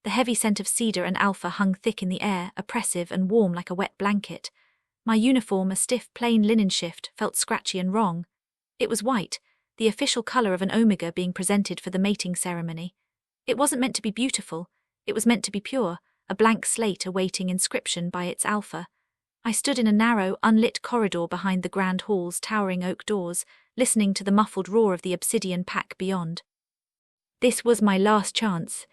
The heavy scent of cedar and alpha hung thick in the air, oppressive and warm like a wet blanket. My uniform, a stiff, plain linen shift, felt scratchy and wrong. It was white, the official color of an omega being presented for the mating ceremony. It wasn't meant to be beautiful, it was meant to be pure, a blank slate awaiting inscription by its alpha. I stood in a narrow, unlit corridor behind the grand hall's towering oak doors, listening to the muffled roar of the obsidian pack beyond. This was my last chance.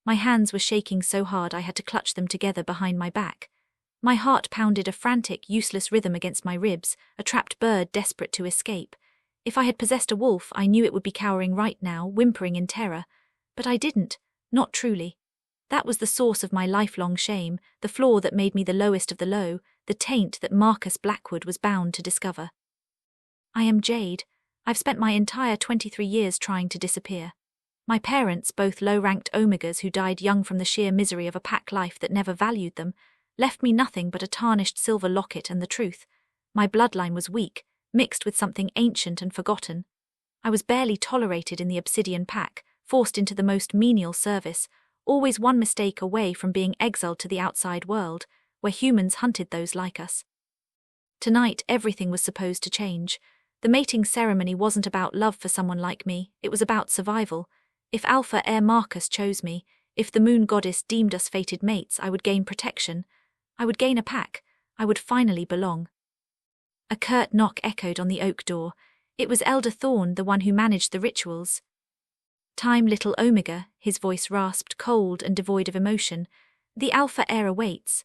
My hands were shaking so hard I had to clutch them together behind my back. My heart pounded a frantic, useless rhythm against my ribs, a trapped bird desperate to escape. If I had possessed a wolf, I knew it would be cowering right now, whimpering in terror. But I didn't, not truly. That was the source of my lifelong shame, the flaw that made me the lowest of the low, the taint that Marcus Blackwood was bound to discover. I am Jade. I've spent my entire 23 years trying to disappear. My parents, both low-ranked omegas who died young from the sheer misery of a pack life that never valued them, left me nothing but a tarnished silver locket and the truth. My bloodline was weak, mixed with something ancient and forgotten. I was barely tolerated in the obsidian pack, forced into the most menial service, always one mistake away from being exiled to the outside world, where humans hunted those like us. Tonight, everything was supposed to change. The mating ceremony wasn't about love for someone like me, it was about survival. If Alpha Heir Marcus chose me, if the moon goddess deemed us fated mates, I would gain protection. I would gain a pack. I would finally belong. A curt knock echoed on the oak door. It was Elder Thorne, the one who managed the rituals. "Time, little Omega," his voice rasped, cold and devoid of emotion. "The Alpha Heir awaits."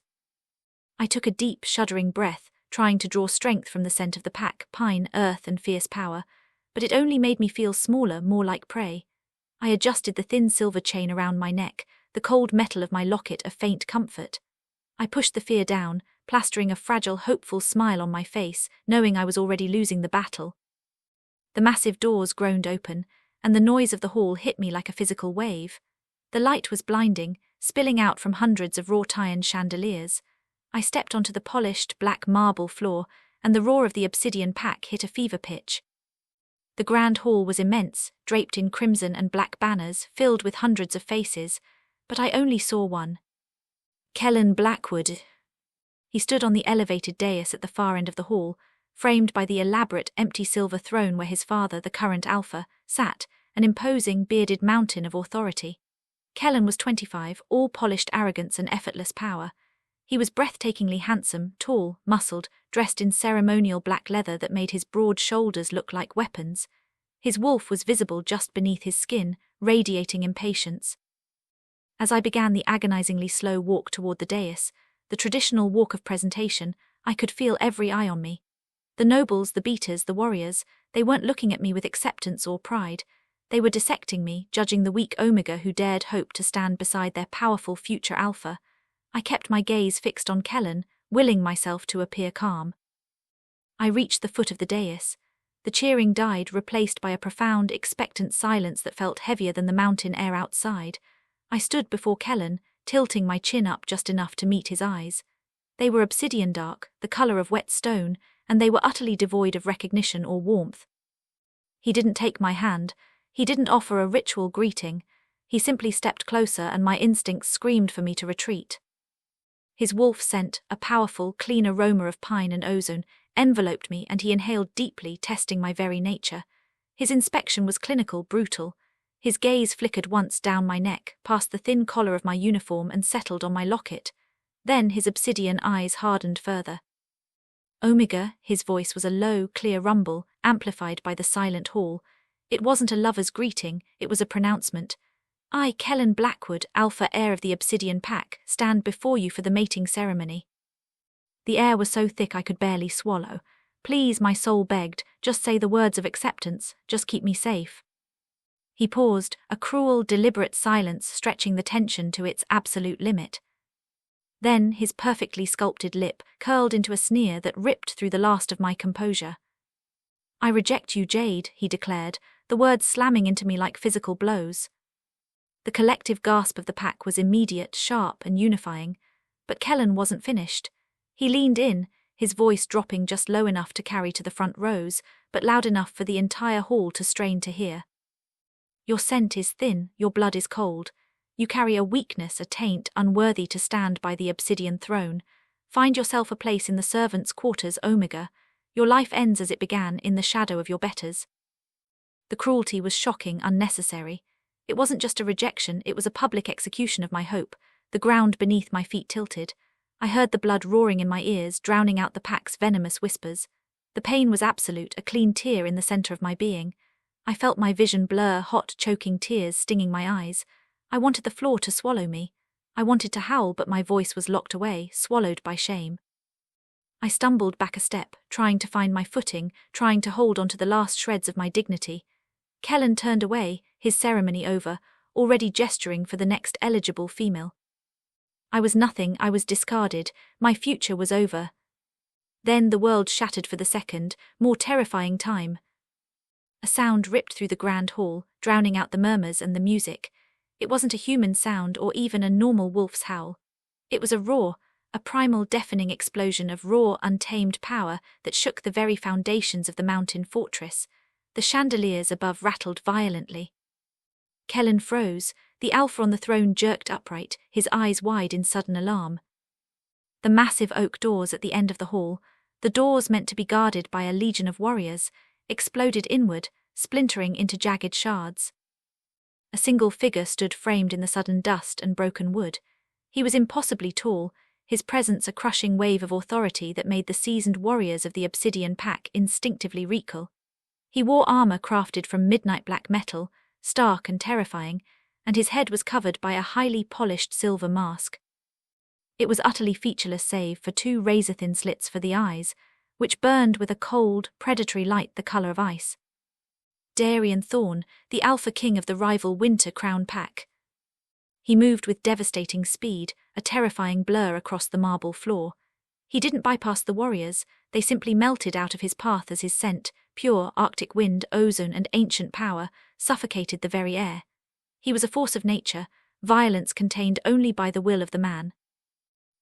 I took a deep, shuddering breath, trying to draw strength from the scent of the pack, pine, earth, and fierce power, but it only made me feel smaller, more like prey. I adjusted the thin silver chain around my neck, the cold metal of my locket a faint comfort. I pushed the fear down, plastering a fragile, hopeful smile on my face, knowing I was already losing the battle. The massive doors groaned open, and the noise of the hall hit me like a physical wave. The light was blinding, spilling out from hundreds of wrought-iron chandeliers. I stepped onto the polished, black marble floor, and the roar of the obsidian pack hit a fever pitch. The grand hall was immense, draped in crimson and black banners, filled with hundreds of faces, but I only saw one. Kellen Blackwood. He stood on the elevated dais at the far end of the hall, framed by the elaborate, empty silver throne where his father, the current Alpha, sat, an imposing, bearded mountain of authority. Kellen was 25, all polished arrogance and effortless power. He was breathtakingly handsome, tall, muscled, dressed in ceremonial black leather that made his broad shoulders look like weapons. His wolf was visible just beneath his skin, radiating impatience. As I began the agonizingly slow walk toward the dais, the traditional walk of presentation, I could feel every eye on me. The nobles, the beaters, the warriors, they weren't looking at me with acceptance or pride. They were dissecting me, judging the weak Omega who dared hope to stand beside their powerful future Alpha. I kept my gaze fixed on Kellen, willing myself to appear calm. I reached the foot of the dais. The cheering died, replaced by a profound, expectant silence that felt heavier than the mountain air outside. I stood before Kellen, tilting my chin up just enough to meet his eyes. They were obsidian dark, the color of wet stone, and they were utterly devoid of recognition or warmth. He didn't take my hand. He didn't offer a ritual greeting. He simply stepped closer, and my instincts screamed for me to retreat. His wolf scent, a powerful, clean aroma of pine and ozone, enveloped me, and he inhaled deeply, testing my very nature. His inspection was clinical, brutal. His gaze flickered once down my neck, past the thin collar of my uniform, and settled on my locket. Then his obsidian eyes hardened further. "Omega," his voice was a low, clear rumble, amplified by the silent hall. It wasn't a lover's greeting, it was a pronouncement. "I, Kellen Blackwood, Alpha Heir of the Obsidian Pack, stand before you for the mating ceremony." The air was so thick I could barely swallow. "Please," my soul begged, "just say the words of acceptance, just keep me safe." He paused, a cruel, deliberate silence stretching the tension to its absolute limit. Then his perfectly sculpted lip curled into a sneer that ripped through the last of my composure. "I reject you, Jade," he declared, the words slamming into me like physical blows. The collective gasp of the pack was immediate, sharp, and unifying. But Kellen wasn't finished. He leaned in, his voice dropping just low enough to carry to the front rows, but loud enough for the entire hall to strain to hear. "Your scent is thin, your blood is cold. You carry a weakness, a taint, unworthy to stand by the obsidian throne. Find yourself a place in the servants' quarters, Omega. Your life ends as it began, in the shadow of your betters. The cruelty was shocking, unnecessary. It wasn't just a rejection, it was a public execution of my hope. The ground beneath my feet tilted. I heard the blood roaring in my ears, drowning out the pack's venomous whispers. The pain was absolute, a clean tear in the center of my being. I felt my vision blur, hot, choking tears stinging my eyes. I wanted the floor to swallow me. I wanted to howl, but my voice was locked away, swallowed by shame. I stumbled back a step, trying to find my footing, trying to hold onto the last shreds of my dignity. Kellen turned away, his ceremony over, already gesturing for the next eligible female. I was nothing, I was discarded, my future was over. Then the world shattered for the second, more terrifying time. A sound ripped through the grand hall, drowning out the murmurs and the music. It wasn't a human sound or even a normal wolf's howl. It was a roar, a primal deafening explosion of raw, untamed power that shook the very foundations of the mountain fortress. The chandeliers above rattled violently. Kellen froze, the alpha on the throne jerked upright, his eyes wide in sudden alarm. The massive oak doors at the end of the hall, the doors meant to be guarded by a legion of warriors, exploded inward, splintering into jagged shards. A single figure stood framed in the sudden dust and broken wood. He was impossibly tall, his presence a crushing wave of authority that made the seasoned warriors of the Obsidian Pack instinctively recoil. He wore armor crafted from midnight black metal, stark and terrifying, and his head was covered by a highly polished silver mask. It was utterly featureless save for two razor-thin slits for the eyes, which burned with a cold, predatory light the color of ice. Darian Thorne, the alpha king of the rival Winter Crown Pack. He moved with devastating speed, a terrifying blur across the marble floor. He didn't bypass the warriors, they simply melted out of his path as his scent, pure Arctic wind, ozone and ancient power, suffocated the very air. He was a force of nature, violence contained only by the will of the man.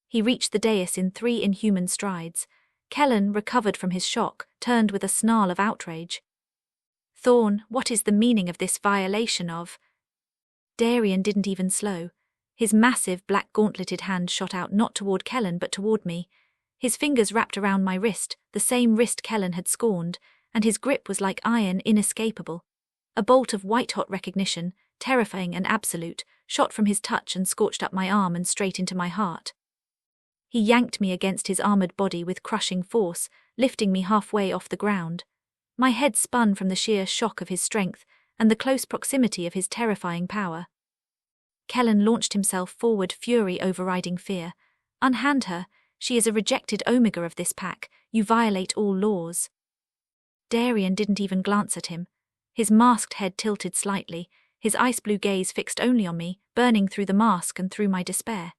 He reached the dais in 3 inhuman strides. Kellen, recovered from his shock, turned with a snarl of outrage. Thorne, what is the meaning of this violation of? Darian didn't even slow. His massive, black gauntleted hand shot out not toward Kellen but toward me. His fingers wrapped around my wrist, the same wrist Kellen had scorned, and his grip was like iron, inescapable. A bolt of white-hot recognition, terrifying and absolute, shot from his touch and scorched up my arm and straight into my heart. He yanked me against his armored body with crushing force, lifting me halfway off the ground. My head spun from the sheer shock of his strength and the close proximity of his terrifying power. Kellen launched himself forward, fury overriding fear. Unhand her. She is a rejected Omega of this pack. You violate all laws. Darian didn't even glance at him. His masked head tilted slightly, his ice-blue gaze fixed only on me, burning through the mask and through my despair.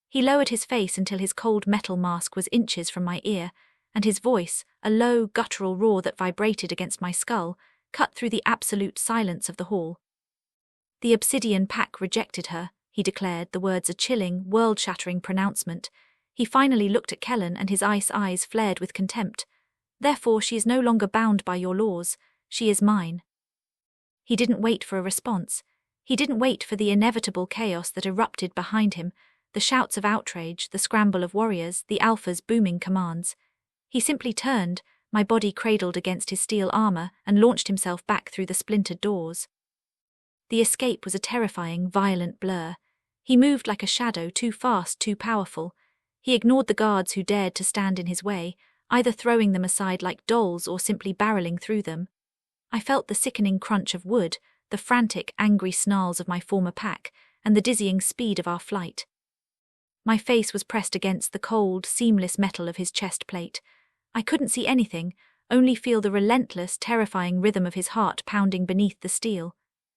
He lowered his face until his cold metal mask was inches from my ear, and his voice, a low, guttural roar that vibrated against my skull, cut through the absolute silence of the hall. The Obsidian Pack rejected her, he declared, the words a chilling, world-shattering pronouncement. He finally looked at Kellen and his ice eyes flared with contempt. Therefore she is no longer bound by your laws, she is mine. He didn't wait for a response. He didn't wait for the inevitable chaos that erupted behind him, the shouts of outrage, the scramble of warriors, the Alpha's booming commands. He simply turned, my body cradled against his steel armor, and launched himself back through the splintered doors. The escape was a terrifying, violent blur. He moved like a shadow, too fast, too powerful. He ignored the guards who dared to stand in his way, either throwing them aside like dolls or simply barreling through them. I felt the sickening crunch of wood, the frantic, angry snarls of my former pack, and the dizzying speed of our flight. My face was pressed against the cold, seamless metal of his chest plate. I couldn't see anything, only feel the relentless, terrifying rhythm of his heart pounding beneath the steel.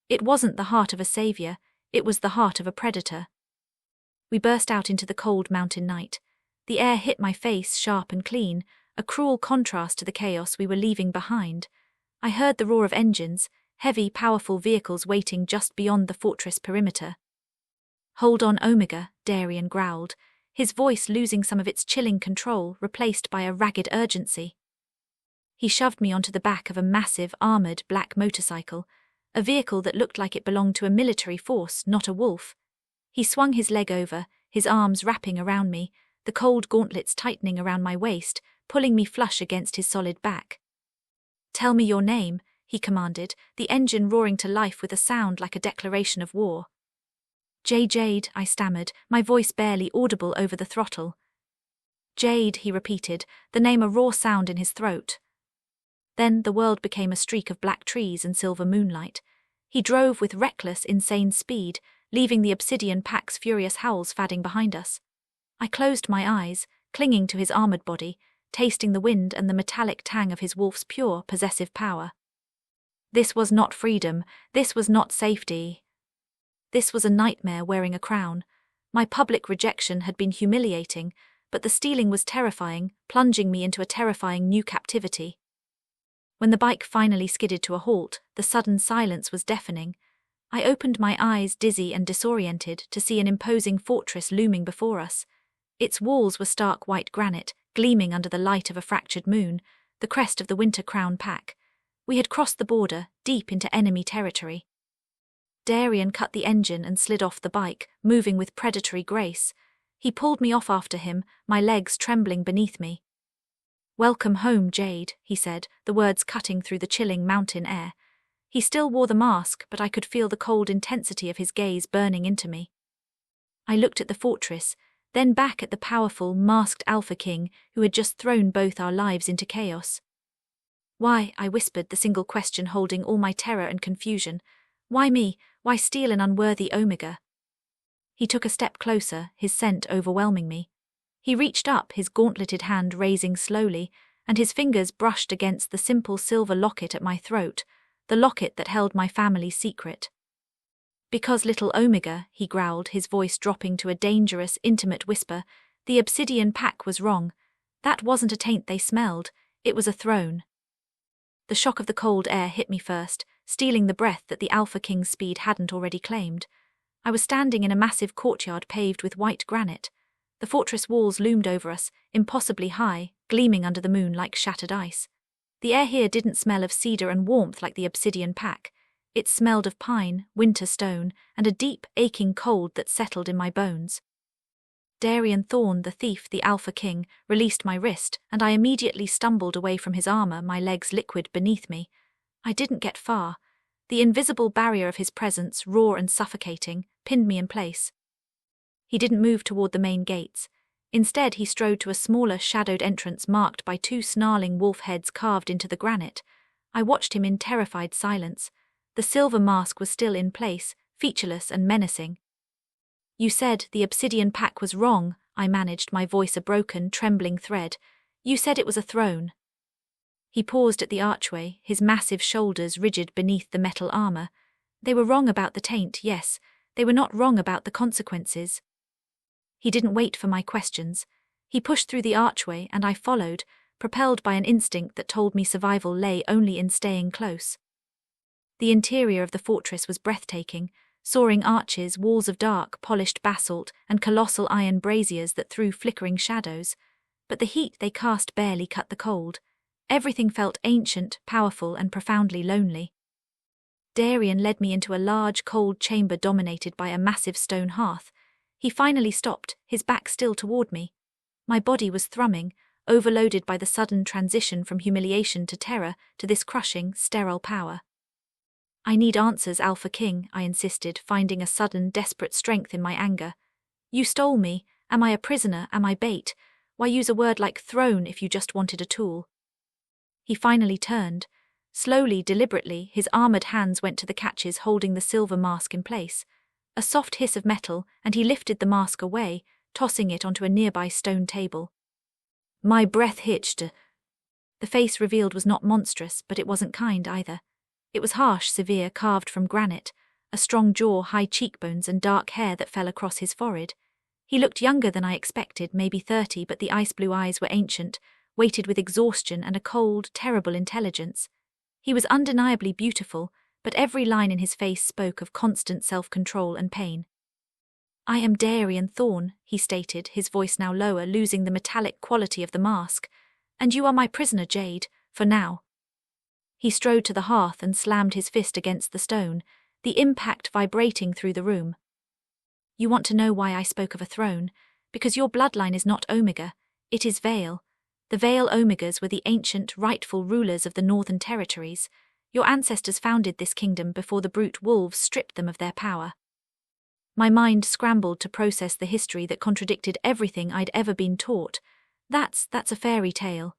It wasn't the heart of a savior, it was the heart of a predator. We burst out into the cold mountain night. The air hit my face sharp and clean, a cruel contrast to the chaos we were leaving behind. I heard the roar of engines, heavy, powerful vehicles waiting just beyond the fortress perimeter. Hold on, Omega, Darian growled, his voice losing some of its chilling control, replaced by a ragged urgency. He shoved me onto the back of a massive, armored, black motorcycle, a vehicle that looked like it belonged to a military force, not a wolf. He swung his leg over, his arms wrapping around me, the cold gauntlets tightening around my waist, pulling me flush against his solid back. "Tell me your name," he commanded, the engine roaring to life with a sound like a declaration of war. Jade, I stammered, my voice barely audible over the throttle. Jade, he repeated, the name a raw sound in his throat. Then the world became a streak of black trees and silver moonlight. He drove with reckless, insane speed, leaving the obsidian pack's furious howls fading behind us. I closed my eyes, clinging to his armored body, tasting the wind and the metallic tang of his wolf's pure, possessive power. This was not freedom, this was not safety. This was a nightmare wearing a crown. My public rejection had been humiliating, but the stealing was terrifying, plunging me into a terrifying new captivity. When the bike finally skidded to a halt, the sudden silence was deafening. I opened my eyes, dizzy and disoriented, to see an imposing fortress looming before us. Its walls were stark white granite, gleaming under the light of a fractured moon, the crest of the Winter Crown pack. We had crossed the border, deep into enemy territory. Darian cut the engine and slid off the bike, moving with predatory grace. He pulled me off after him, my legs trembling beneath me. "Welcome home, Jade," he said, the words cutting through the chilling mountain air. He still wore the mask, but I could feel the cold intensity of his gaze burning into me. I looked at the fortress, then back at the powerful, masked Alpha King who had just thrown both our lives into chaos. "Why?" I whispered, the single question holding all my terror and confusion. "Why me? Why steal an unworthy Omega?" He took a step closer, his scent overwhelming me. He reached up, his gauntleted hand raising slowly, and his fingers brushed against the simple silver locket at my throat, the locket that held my family's secret. "Because little Omega," he growled, his voice dropping to a dangerous, intimate whisper, "the obsidian pack was wrong. That wasn't a taint they smelled, it was a throne." The shock of the cold air hit me first, stealing the breath that the Alpha King's speed hadn't already claimed. I was standing in a massive courtyard paved with white granite. The fortress walls loomed over us, impossibly high, gleaming under the moon like shattered ice. The air here didn't smell of cedar and warmth like the obsidian pack. It smelled of pine, winter stone, and a deep, aching cold that settled in my bones. Darian Thorne, the thief, the Alpha King, released my wrist, and I immediately stumbled away from his armor, my legs liquid beneath me. I didn't get far. The invisible barrier of his presence, raw and suffocating, pinned me in place. He didn't move toward the main gates. Instead, he strode to a smaller, shadowed entrance marked by two snarling wolf heads carved into the granite. I watched him in terrified silence. The silver mask was still in place, featureless and menacing. "You said the obsidian pack was wrong," I managed, my voice a broken, trembling thread. "You said it was a throne." He paused at the archway, his massive shoulders rigid beneath the metal armor. They were wrong about the taint, yes. They were not wrong about the consequences. He didn't wait for my questions. He pushed through the archway, and I followed, propelled by an instinct that told me survival lay only in staying close. The interior of the fortress was breathtaking, soaring arches, walls of dark, polished basalt, and colossal iron braziers that threw flickering shadows. But the heat they cast barely cut the cold. Everything felt ancient, powerful, and profoundly lonely. Darian led me into a large, cold chamber dominated by a massive stone hearth. He finally stopped, his back still toward me. My body was thrumming, overloaded by the sudden transition from humiliation to terror to this crushing, sterile power. "I need answers, Alpha King," I insisted, finding a sudden, desperate strength in my anger. "You stole me. Am I a prisoner? Am I bait? Why use a word like throne if you just wanted a tool?" He finally turned. Slowly, deliberately, his armored hands went to the catches holding the silver mask in place. A soft hiss of metal, and he lifted the mask away, tossing it onto a nearby stone table. My breath hitched. The face revealed was not monstrous, but it wasn't kind either. It was harsh, severe, carved from granite, a strong jaw, high cheekbones, and dark hair that fell across his forehead. He looked younger than I expected, maybe 30, but the ice-blue eyes were ancient, weighted with exhaustion and a cold, terrible intelligence. He was undeniably beautiful, but every line in his face spoke of constant self-control and pain. "I am Darian Thorne," he stated, his voice now lower, losing the metallic quality of the mask. "And you are my prisoner, Jade, for now." He strode to the hearth and slammed his fist against the stone, the impact vibrating through the room. You want to know why I spoke of a throne? Because your bloodline is not Omega, it is Vale. The Vale Omegas were the ancient, rightful rulers of the Northern Territories. Your ancestors founded this kingdom before the brute wolves stripped them of their power. My mind scrambled to process the history that contradicted everything I'd ever been taught. That's a fairy tale.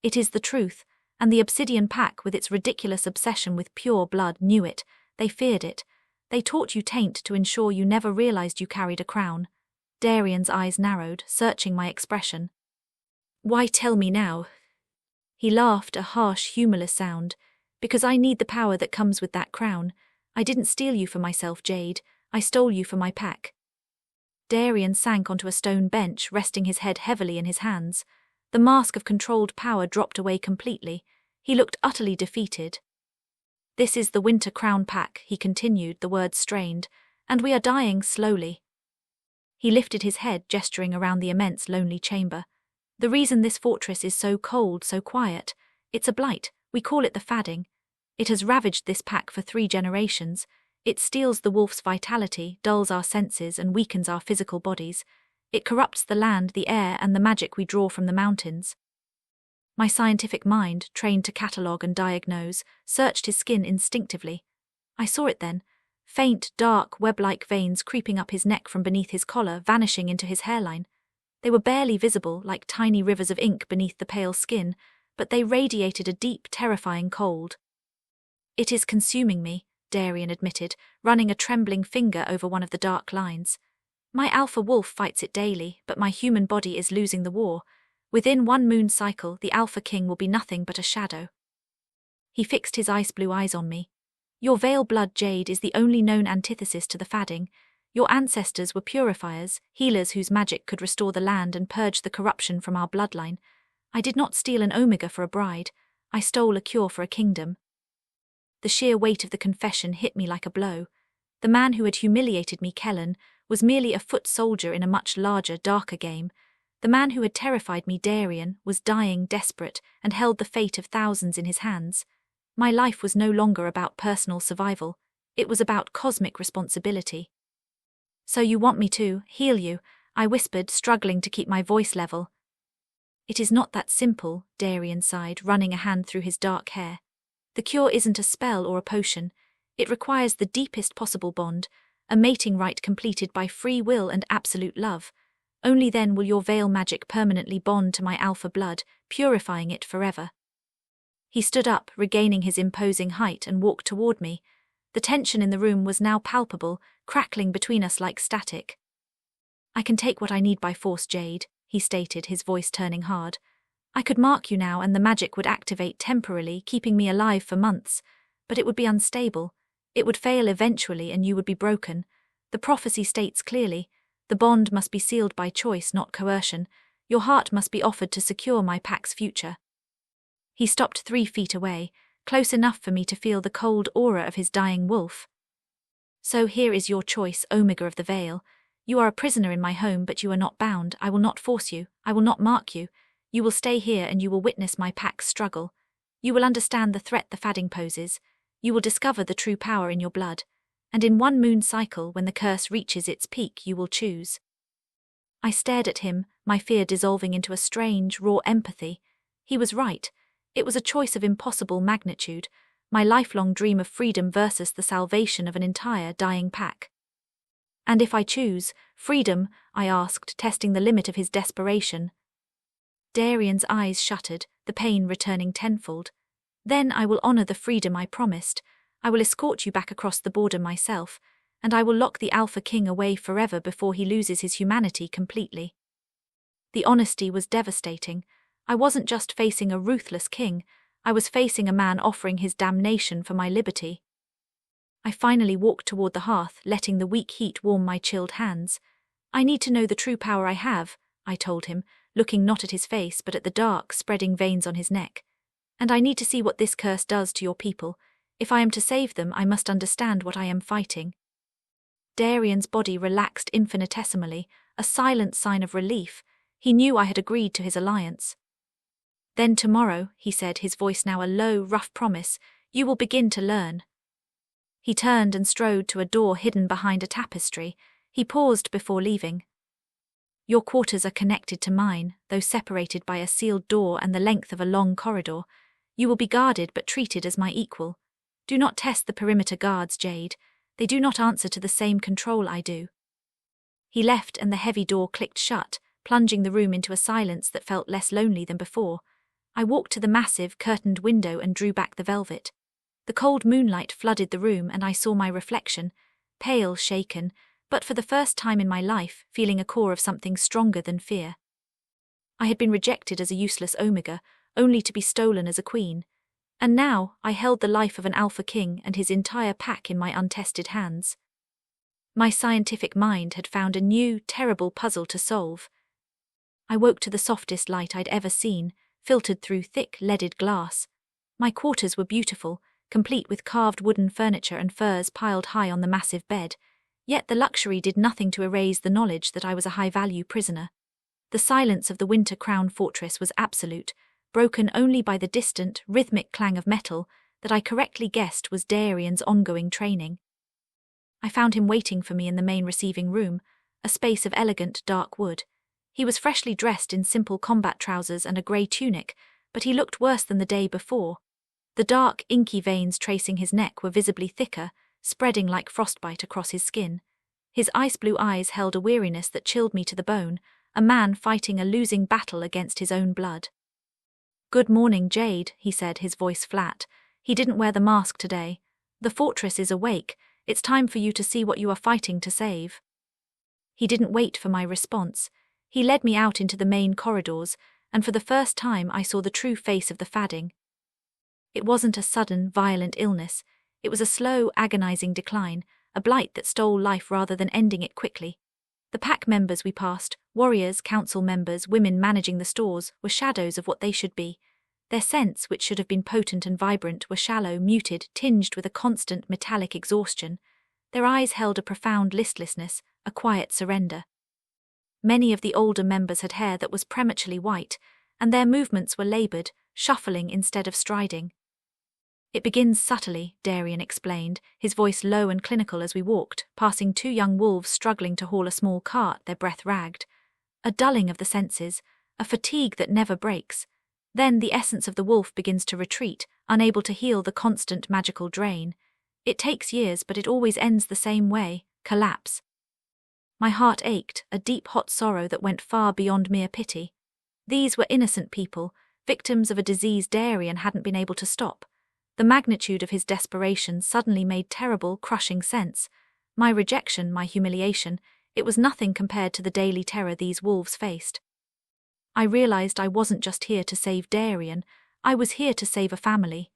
It is the truth, and the Obsidian Pack with its ridiculous obsession with pure blood knew it. They feared it. They taught you taint to ensure you never realized you carried a crown. Darian's eyes narrowed, searching my expression. Why tell me now? He laughed, a harsh, humorless sound. Because I need the power that comes with that crown. I didn't steal you for myself, Jade. I stole you for my pack. Darian sank onto a stone bench, resting his head heavily in his hands. The mask of controlled power dropped away completely. He looked utterly defeated. This is the Winter Crown Pack, he continued, the words strained, and we are dying slowly. He lifted his head, gesturing around the immense, lonely chamber. The reason this fortress is so cold, so quiet, it's a blight. We call it the Fadding. It has ravaged this pack for 3 generations. It steals the wolf's vitality, dulls our senses, and weakens our physical bodies. It corrupts the land, the air, and the magic we draw from the mountains. My scientific mind, trained to catalogue and diagnose, searched his skin instinctively. I saw it then. Faint, dark, web-like veins creeping up his neck from beneath his collar, vanishing into his hairline. They were barely visible, like tiny rivers of ink beneath the pale skin, but they radiated a deep, terrifying cold. It is consuming me, Darian admitted, running a trembling finger over one of the dark lines. My alpha wolf fights it daily, but my human body is losing the war. Within 1 moon cycle, the Alpha King will be nothing but a shadow. He fixed his ice-blue eyes on me. Your Vale blood, Jade, is the only known antithesis to the Fadding. Your ancestors were purifiers, healers whose magic could restore the land and purge the corruption from our bloodline. I did not steal an Omega for a bride. I stole a cure for a kingdom. The sheer weight of the confession hit me like a blow. The man who had humiliated me, Kellen, was merely a foot soldier in a much larger, darker game. The man who had terrified me, Darian, was dying, desperate, and held the fate of thousands in his hands. My life was no longer about personal survival. It was about cosmic responsibility. So you want me to heal you, I whispered, struggling to keep my voice level. It is not that simple, Darian sighed, running a hand through his dark hair. The cure isn't a spell or a potion. It requires the deepest possible bond, a mating rite completed by free will and absolute love. Only then will your Vale magic permanently bond to my alpha blood, purifying it forever. He stood up, regaining his imposing height, and walked toward me. The tension in the room was now palpable, crackling between us like static. I can take what I need by force, Jade, he stated, his voice turning hard. I could mark you now and the magic would activate temporarily, keeping me alive for months, but it would be unstable. It would fail eventually and you would be broken. The prophecy states clearly, the bond must be sealed by choice, not coercion. Your heart must be offered to secure my pack's future. He stopped 3 feet away, close enough for me to feel the cold aura of his dying wolf. So here is your choice, Omega of the Vale. You are a prisoner in my home, but you are not bound. I will not force you. I will not mark you. You will stay here and you will witness my pack's struggle. You will understand the threat the Fadding poses. You will discover the true power in your blood. And in 1 moon cycle, when the curse reaches its peak, you will choose. I stared at him, my fear dissolving into a strange, raw empathy. He was right. It was a choice of impossible magnitude, my lifelong dream of freedom versus the salvation of an entire dying pack. And if I choose freedom, I asked, testing the limit of his desperation. Darian's eyes shuttered, the pain returning tenfold. Then I will honor the freedom I promised. I will escort you back across the border myself, and I will lock the Alpha King away forever before he loses his humanity completely. The honesty was devastating. I wasn't just facing a ruthless king, I was facing a man offering his damnation for my liberty. I finally walked toward the hearth, letting the weak heat warm my chilled hands. I need to know the true power I have, I told him, looking not at his face but at the dark, spreading veins on his neck. And I need to see what this curse does to your people. If I am to save them, I must understand what I am fighting. Darian's body relaxed infinitesimally, a silent sign of relief. He knew I had agreed to his alliance. Then tomorrow, he said, his voice now a low, rough promise, you will begin to learn. He turned and strode to a door hidden behind a tapestry. He paused before leaving. Your quarters are connected to mine, though separated by a sealed door and the length of a long corridor. You will be guarded but treated as my equal. Do not test the perimeter guards, Jade. They do not answer to the same control I do. He left and the heavy door clicked shut, plunging the room into a silence that felt less lonely than before. I walked to the massive, curtained window and drew back the velvet. The cold moonlight flooded the room and I saw my reflection, pale, shaken, but for the first time in my life, feeling a core of something stronger than fear. I had been rejected as a useless Omega, only to be stolen as a queen. And now, I held the life of an Alpha King and his entire pack in my untested hands. My scientific mind had found a new, terrible puzzle to solve. I woke to the softest light I'd ever seen, filtered through thick, leaded glass. My quarters were beautiful, complete with carved wooden furniture and furs piled high on the massive bed, yet the luxury did nothing to erase the knowledge that I was a high-value prisoner. The silence of the Winter Crown fortress was absolute, broken only by the distant, rhythmic clang of metal that I correctly guessed was Darian's ongoing training. I found him waiting for me in the main receiving room, a space of elegant, dark wood. He was freshly dressed in simple combat trousers and a grey tunic, but he looked worse than the day before. The dark, inky veins tracing his neck were visibly thicker, spreading like frostbite across his skin. His ice-blue eyes held a weariness that chilled me to the bone, a man fighting a losing battle against his own blood. "Good morning, Jade," he said, his voice flat. He didn't wear the mask today. "The fortress is awake. It's time for you to see what you are fighting to save." He didn't wait for my response. He led me out into the main corridors, and for the first time I saw the true face of the Fadding. It wasn't a sudden, violent illness. It was a slow, agonizing decline, a blight that stole life rather than ending it quickly. The pack members we passed, warriors, council members, women managing the stores, were shadows of what they should be. Their scents, which should have been potent and vibrant, were shallow, muted, tinged with a constant metallic exhaustion. Their eyes held a profound listlessness, a quiet surrender. Many of the older members had hair that was prematurely white, and their movements were labored, shuffling instead of striding. "It begins subtly," Darian explained, his voice low and clinical as we walked, passing two young wolves struggling to haul a small cart, their breath ragged. A dulling of the senses, a fatigue that never breaks. Then the essence of the wolf begins to retreat, unable to heal the constant magical drain. It takes years, but it always ends the same way, collapse. My heart ached, a deep hot sorrow that went far beyond mere pity. These were innocent people, victims of a disease Darian hadn't been able to stop. The magnitude of his desperation suddenly made terrible, crushing sense. My rejection, my humiliation, it was nothing compared to the daily terror these wolves faced. I realized I wasn't just here to save Darian, I was here to save a family.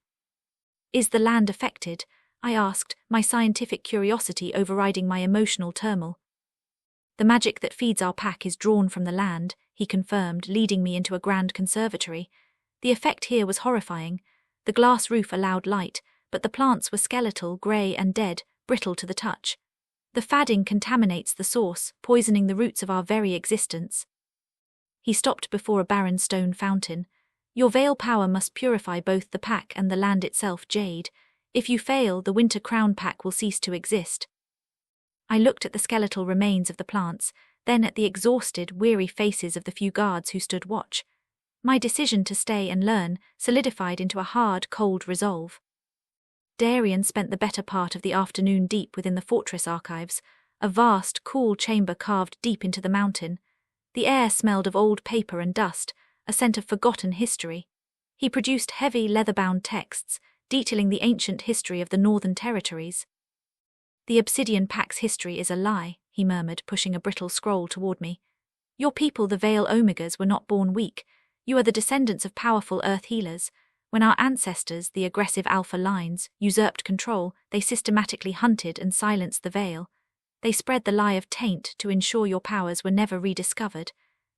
"Is the land affected?" I asked, my scientific curiosity overriding my emotional turmoil. "The magic that feeds our pack is drawn from the land," he confirmed, leading me into a grand conservatory. The effect here was horrifying. The glass roof allowed light, but the plants were skeletal, grey and dead, brittle to the touch. The Fadding contaminates the source, poisoning the roots of our very existence. He stopped before a barren stone fountain. "Your veil power must purify both the pack and the land itself, Jade. If you fail, the Winter Crown pack will cease to exist." I looked at the skeletal remains of the plants, then at the exhausted, weary faces of the few guards who stood watch. My decision to stay and learn solidified into a hard, cold resolve. Darian spent the better part of the afternoon deep within the fortress archives, a vast, cool chamber carved deep into the mountain. The air smelled of old paper and dust, a scent of forgotten history. He produced heavy, leather-bound texts, detailing the ancient history of the Northern Territories. "The Obsidian Pack's history is a lie," he murmured, pushing a brittle scroll toward me. "Your people, the Veil Omegas, were not born weak. You are the descendants of powerful Earth healers. When our ancestors, the aggressive Alpha lines, usurped control, they systematically hunted and silenced the Veil. They spread the lie of taint to ensure your powers were never rediscovered.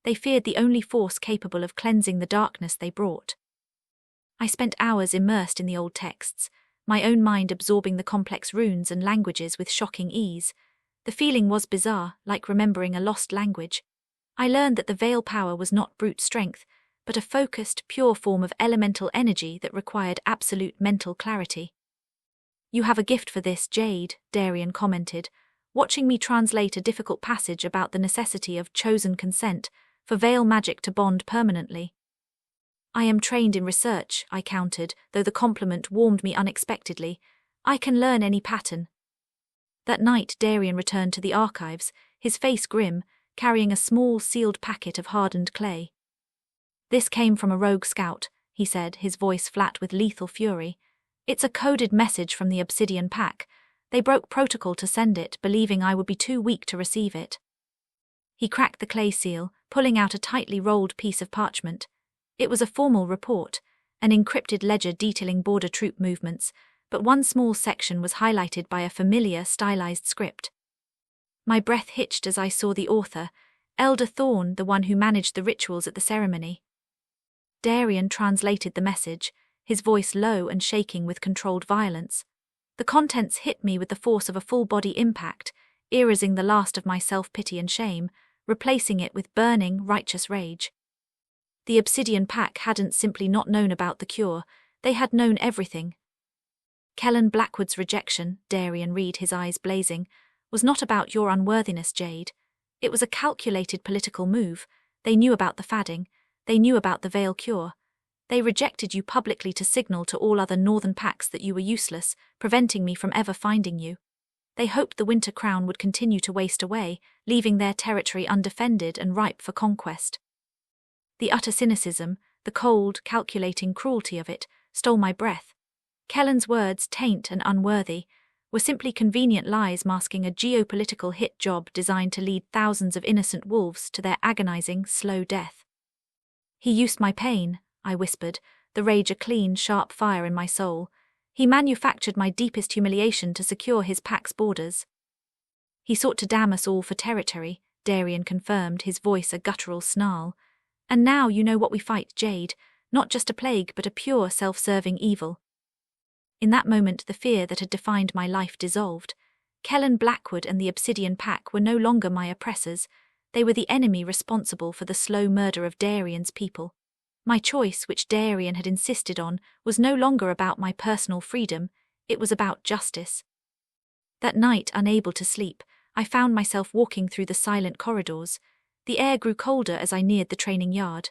They feared the only force capable of cleansing the darkness they brought." I spent hours immersed in the old texts, my own mind absorbing the complex runes and languages with shocking ease. The feeling was bizarre, like remembering a lost language. I learned that the Veil power was not brute strength, but a focused, pure form of elemental energy that required absolute mental clarity. "You have a gift for this, Jade," Darian commented. watching me translate a difficult passage about the necessity of chosen consent for veil magic to bond permanently. I am trained in research, I countered, though the compliment warmed me unexpectedly. I can learn any pattern. That night Darian returned to the archives, his face grim, carrying a small sealed packet of hardened clay. This came from a rogue scout, he said, his voice flat with lethal fury. It's a coded message from the Obsidian Pack. They broke protocol to send it, believing I would be too weak to receive it. He cracked the clay seal, pulling out a tightly rolled piece of parchment. It was a formal report, an encrypted ledger detailing border troop movements, but one small section was highlighted by a familiar, stylized script. My breath hitched as I saw the author, Elder Thorne, the one who managed the rituals at the ceremony. Darian translated the message, his voice low and shaking with controlled violence. The contents hit me with the force of a full-body impact, erasing the last of my self-pity and shame, replacing it with burning, righteous rage. The Obsidian Pack hadn't simply not known about the cure, they had known everything. Kellen Blackwood's rejection, Darian read, his eyes blazing, was not about your unworthiness, Jade. It was a calculated political move. They knew about the fadding. They knew about the veil cure. They rejected you publicly to signal to all other northern packs that you were useless, preventing me from ever finding you. They hoped the Winter Crown would continue to waste away, leaving their territory undefended and ripe for conquest. The utter cynicism, the cold, calculating cruelty of it, stole my breath. Kellen's words, taint and unworthy, were simply convenient lies masking a geopolitical hit job designed to lead thousands of innocent wolves to their agonizing, slow death. He used my pain, I whispered, the rage a clean, sharp fire in my soul. He manufactured my deepest humiliation to secure his pack's borders. He sought to damn us all for territory, Darian confirmed, his voice a guttural snarl. And now you know what we fight, Jade, not just a plague but a pure, self-serving evil. In that moment the fear that had defined my life dissolved. Kellen Blackwood and the Obsidian Pack were no longer my oppressors. They were the enemy responsible for the slow murder of Darian's people. My choice, which Darian had insisted on, was no longer about my personal freedom, it was about justice. That night, unable to sleep, I found myself walking through the silent corridors. The air grew colder as I neared the training yard.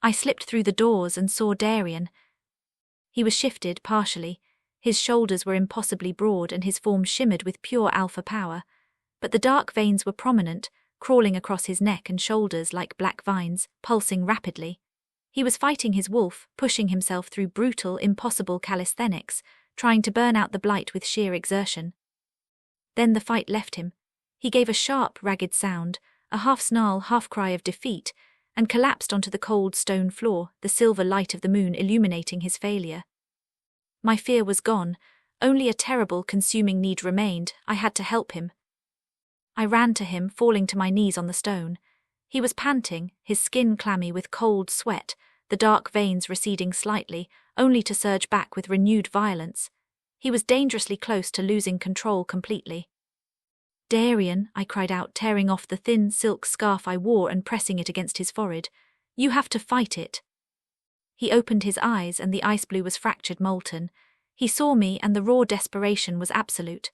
I slipped through the doors and saw Darian. He was shifted partially. His shoulders were impossibly broad and his form shimmered with pure alpha power. But the dark veins were prominent, crawling across his neck and shoulders like black vines, pulsing rapidly. He was fighting his wolf, pushing himself through brutal, impossible calisthenics, trying to burn out the blight with sheer exertion. Then the fight left him. He gave a sharp, ragged sound, a half-snarl, half-cry of defeat, and collapsed onto the cold stone floor, the silver light of the moon illuminating his failure. My fear was gone. Only a terrible, consuming need remained. I had to help him. I ran to him, falling to my knees on the stone. He was panting, his skin clammy with cold sweat, the dark veins receding slightly, only to surge back with renewed violence. He was dangerously close to losing control completely. "Darian," I cried out, tearing off the thin silk scarf I wore and pressing it against his forehead. "You have to fight it." He opened his eyes and the ice blue was fractured molten. He saw me and the raw desperation was absolute.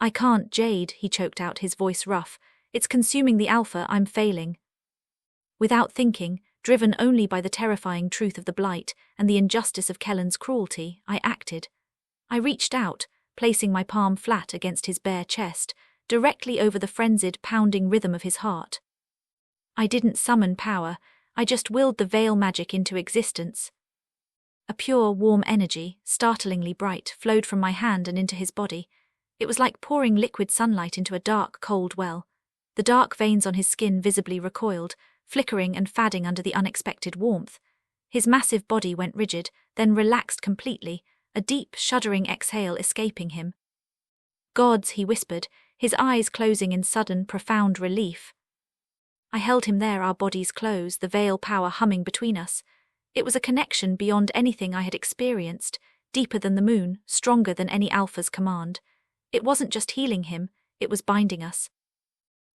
"I can't, Jade," he choked out, his voice rough. "It's consuming the alpha, I'm failing." Without thinking, driven only by the terrifying truth of the blight and the injustice of Kellen's cruelty, I acted. I reached out, placing my palm flat against his bare chest, directly over the frenzied, pounding rhythm of his heart. I didn't summon power, I just willed the veil magic into existence. A pure, warm energy, startlingly bright, flowed from my hand and into his body. It was like pouring liquid sunlight into a dark, cold well. The dark veins on his skin visibly recoiled, flickering and fadding under the unexpected warmth. His massive body went rigid, then relaxed completely, a deep, shuddering exhale escaping him. "Gods," he whispered, his eyes closing in sudden, profound relief. I held him there, our bodies close, the veil power humming between us. It was a connection beyond anything I had experienced, deeper than the moon, stronger than any alpha's command. It wasn't just healing him, it was binding us.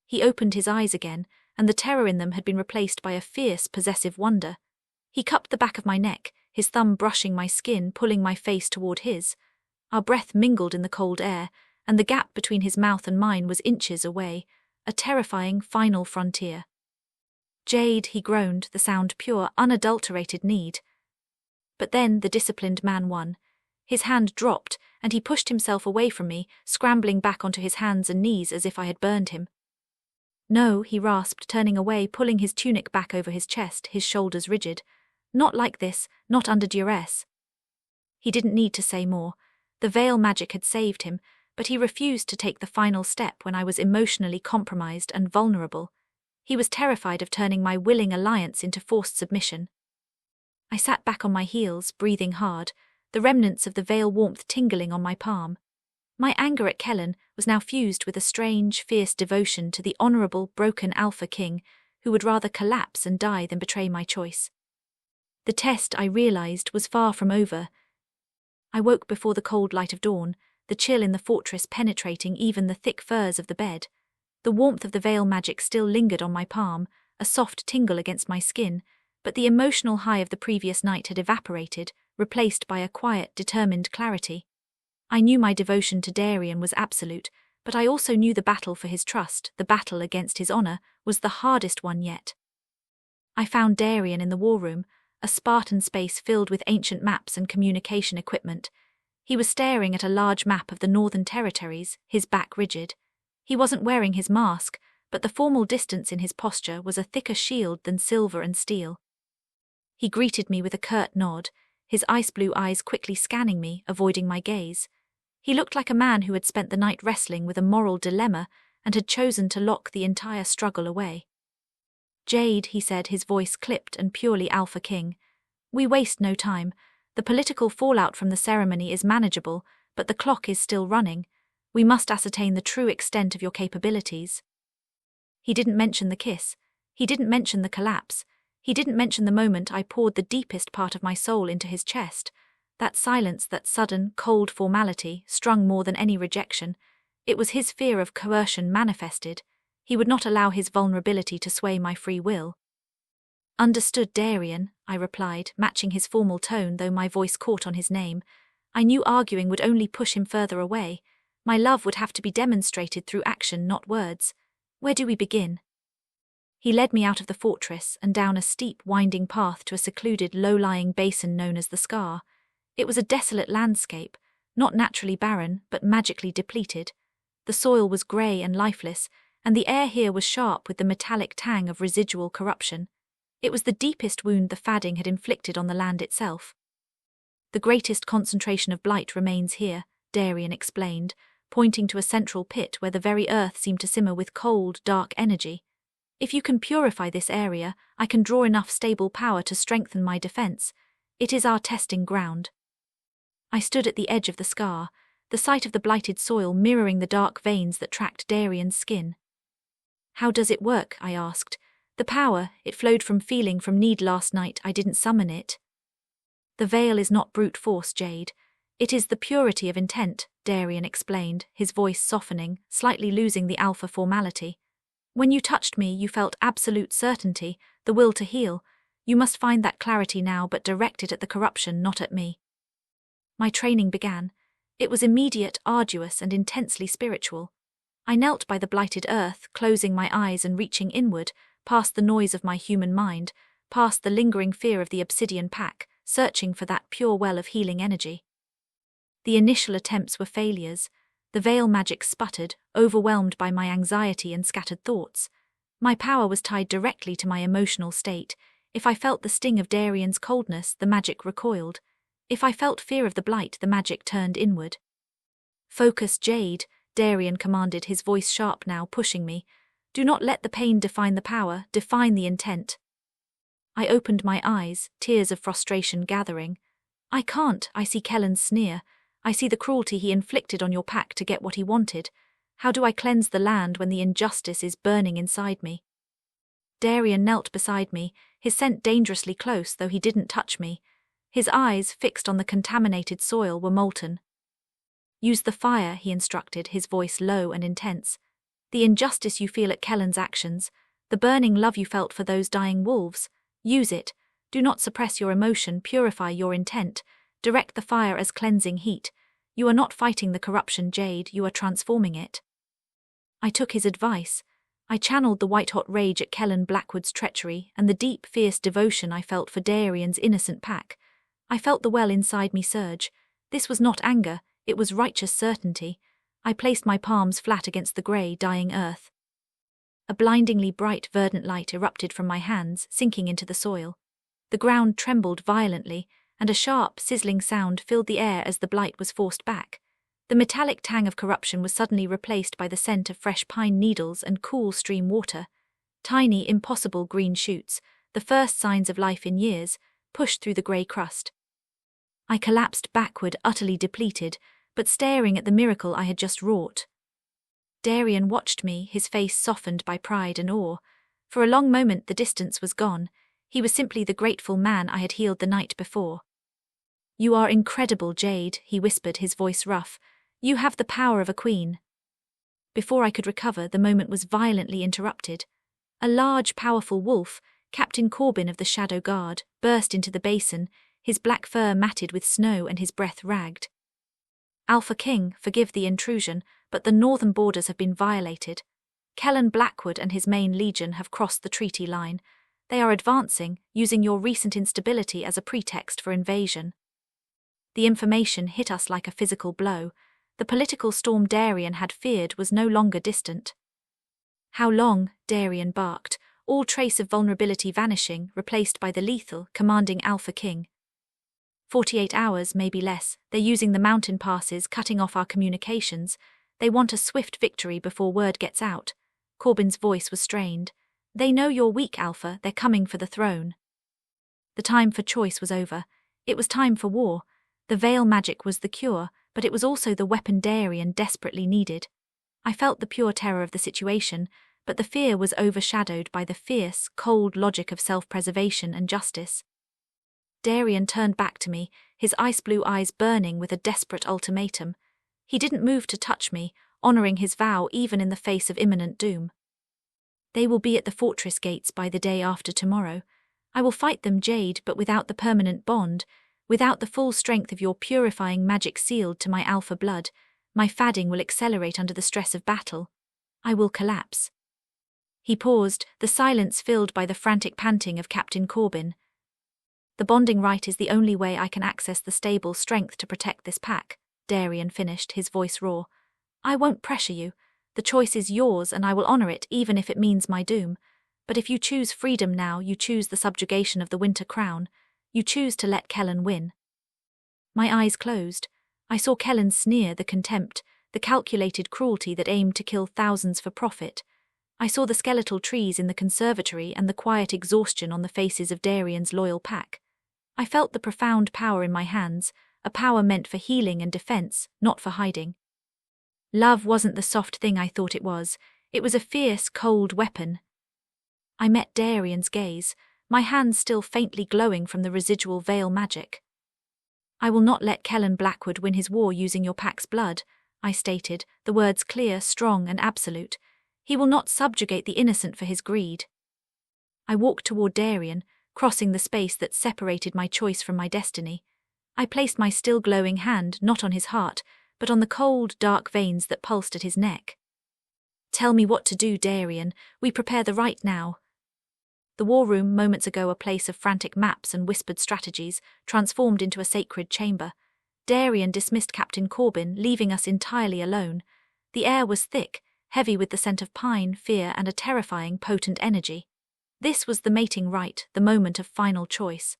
He opened his eyes again, and the terror in them had been replaced by a fierce, possessive wonder. He cupped the back of my neck, his thumb brushing my skin, pulling my face toward his. Our breath mingled in the cold air, and the gap between his mouth and mine was inches away, a terrifying final frontier. "Jade," he groaned, the sound pure, unadulterated need. But then the disciplined man won. His hand dropped, and he pushed himself away from me, scrambling back onto his hands and knees as if I had burned him. "No," he rasped, turning away, pulling his tunic back over his chest, his shoulders rigid. "Not like this, not under duress." He didn't need to say more. The veil magic had saved him, but he refused to take the final step when I was emotionally compromised and vulnerable. He was terrified of turning my willing alliance into forced submission. I sat back on my heels, breathing hard, the remnants of the veil warmth tingling on my palm. My anger at Kellen was now fused with a strange, fierce devotion to the honorable, broken Alpha King, who would rather collapse and die than betray my choice. The test, I realized, was far from over. I woke before the cold light of dawn, the chill in the fortress penetrating even the thick furs of the bed. The warmth of the veil magic still lingered on my palm, a soft tingle against my skin, but the emotional high of the previous night had evaporated, replaced by a quiet, determined clarity. I knew my devotion to Darian was absolute, but I also knew the battle for his trust, the battle against his honor, was the hardest one yet. I found Darian in the war room, a Spartan space filled with ancient maps and communication equipment. He was staring at a large map of the Northern Territories, his back rigid. He wasn't wearing his mask, but the formal distance in his posture was a thicker shield than silver and steel. He greeted me with a curt nod, his ice-blue eyes quickly scanning me, avoiding my gaze. He looked like a man who had spent the night wrestling with a moral dilemma and had chosen to lock the entire struggle away. "Jade," he said, his voice clipped and purely Alpha King. "We waste no time. The political fallout from the ceremony is manageable, but the clock is still running. We must ascertain the true extent of your capabilities." He didn't mention the kiss. He didn't mention the collapse. He didn't mention the moment I poured the deepest part of my soul into his chest. That silence, that sudden, cold formality, strung more than any rejection. It was his fear of coercion manifested. He would not allow his vulnerability to sway my free will. "Understood, Darian," I replied, matching his formal tone though my voice caught on his name. I knew arguing would only push him further away. My love would have to be demonstrated through action, not words. Where do we begin? He led me out of the fortress and down a steep, winding path to a secluded, low-lying basin known as the Scar. It was a desolate landscape, not naturally barren, but magically depleted. The soil was grey and lifeless, and the air here was sharp with the metallic tang of residual corruption. It was the deepest wound the Fadding had inflicted on the land itself. "The greatest concentration of blight remains here," Darian explained, pointing to a central pit where the very earth seemed to simmer with cold, dark energy. "If you can purify this area, I can draw enough stable power to strengthen my defense. It is our testing ground." I stood at the edge of the Scar, the sight of the blighted soil mirroring the dark veins that tracked Darian's skin. "How does it work?" I asked. "The power, it flowed from feeling, from need last night. I didn't summon it." "The veil is not brute force, Jade. It is the purity of intent," Darian explained, his voice softening, slightly losing the alpha formality. "When you touched me, you felt absolute certainty, the will to heal. You must find that clarity now, but direct it at the corruption, not at me." My training began. It was immediate, arduous, and intensely spiritual. I knelt by the blighted earth, closing my eyes and reaching inward, past the noise of my human mind, past the lingering fear of the obsidian pack, searching for that pure well of healing energy. The initial attempts were failures. The veil magic sputtered, overwhelmed by my anxiety and scattered thoughts. My power was tied directly to my emotional state. If I felt the sting of Darian's coldness, the magic recoiled. If I felt fear of the blight, the magic turned inward. "Focus, Jade," Darian commanded, his voice sharp now, pushing me. "Do not let the pain define the power, define the intent." I opened my eyes, tears of frustration gathering. "I can't. I see Kellen's sneer. I see the cruelty he inflicted on your pack to get what he wanted. How do I cleanse the land when the injustice is burning inside me?" Darian knelt beside me, his scent dangerously close, though he didn't touch me. His eyes, fixed on the contaminated soil, were molten. "Use the fire," he instructed, his voice low and intense. "The injustice you feel at Kellen's actions, the burning love you felt for those dying wolves, use it. Do not suppress your emotion, purify your intent. Direct the fire as cleansing heat. You are not fighting the corruption, Jade, you are transforming it. I took his advice. I channeled the white-hot rage at Kellen Blackwood's treachery and the deep, fierce devotion I felt for Darian's innocent pack. I felt the well inside me surge. This was not anger, it was righteous certainty. I placed my palms flat against the grey, dying earth. A blindingly bright, verdant light erupted from my hands, sinking into the soil. The ground trembled violently, and a sharp, sizzling sound filled the air as the blight was forced back. The metallic tang of corruption was suddenly replaced by the scent of fresh pine needles and cool stream water. Tiny, impossible green shoots, the first signs of life in years, pushed through the grey crust. I collapsed backward, utterly depleted, but staring at the miracle I had just wrought. Darian watched me, his face softened by pride and awe. For a long moment the distance was gone. He was simply the grateful man I had healed the night before. "You are incredible, Jade," he whispered, his voice rough. "You have the power of a queen." Before I could recover, the moment was violently interrupted. A large, powerful wolf, Captain Corbin of the Shadow Guard, burst into the basin, his black fur matted with snow and his breath ragged. "Alpha King, forgive the intrusion, but the northern borders have been violated. Kellen Blackwood and his main legion have crossed the treaty line. They are advancing, using your recent instability as a pretext for invasion." The information hit us like a physical blow. The political storm Darian had feared was no longer distant. "How long?" Darian barked, all trace of vulnerability vanishing, replaced by the lethal, commanding Alpha King. 48 hours, maybe less. They're using the mountain passes, cutting off our communications. They want a swift victory before word gets out. Corbin's voice was strained. "They know you're weak, Alpha. They're coming for the throne." The time for choice was over. It was time for war. The veil magic was the cure, but it was also the weapon Darian desperately needed. I felt the pure terror of the situation, but the fear was overshadowed by the fierce, cold logic of self-preservation and justice. Darian turned back to me, his ice-blue eyes burning with a desperate ultimatum. He didn't move to touch me, honoring his vow even in the face of imminent doom. "They will be at the fortress gates by the day after tomorrow. I will fight them, Jade, but without the permanent bond, without the full strength of your purifying magic sealed to my alpha blood, my fadding will accelerate under the stress of battle. I will collapse." He paused, the silence filled by the frantic panting of Captain Corbin. "The bonding rite is the only way I can access the stable strength to protect this pack," Darian finished, his voice raw. "I won't pressure you. The choice is yours and I will honor it even if it means my doom. But if you choose freedom now, you choose the subjugation of the Winter Crown. You choose to let Kellen win." My eyes closed. I saw Kellen sneer, the contempt, the calculated cruelty that aimed to kill thousands for profit. I saw the skeletal trees in the conservatory and the quiet exhaustion on the faces of Darian's loyal pack. I felt the profound power in my hands, a power meant for healing and defense, not for hiding. Love wasn't the soft thing I thought it was. It was a fierce, cold weapon. I met Darian's gaze, my hands still faintly glowing from the residual veil magic. "I will not let Kellen Blackwood win his war using your pack's blood," I stated, the words clear, strong, and absolute. "He will not subjugate the innocent for his greed." I walked toward Darian, crossing the space that separated my choice from my destiny. I placed my still glowing hand not on his heart, but on the cold, dark veins that pulsed at his neck. "Tell me what to do, Darian. We prepare the rite now." The war room, moments ago a place of frantic maps and whispered strategies, transformed into a sacred chamber. Darian dismissed Captain Corbin, leaving us entirely alone. The air was thick, heavy with the scent of pine, fear, and a terrifying, potent energy. This was the mating rite, the moment of final choice.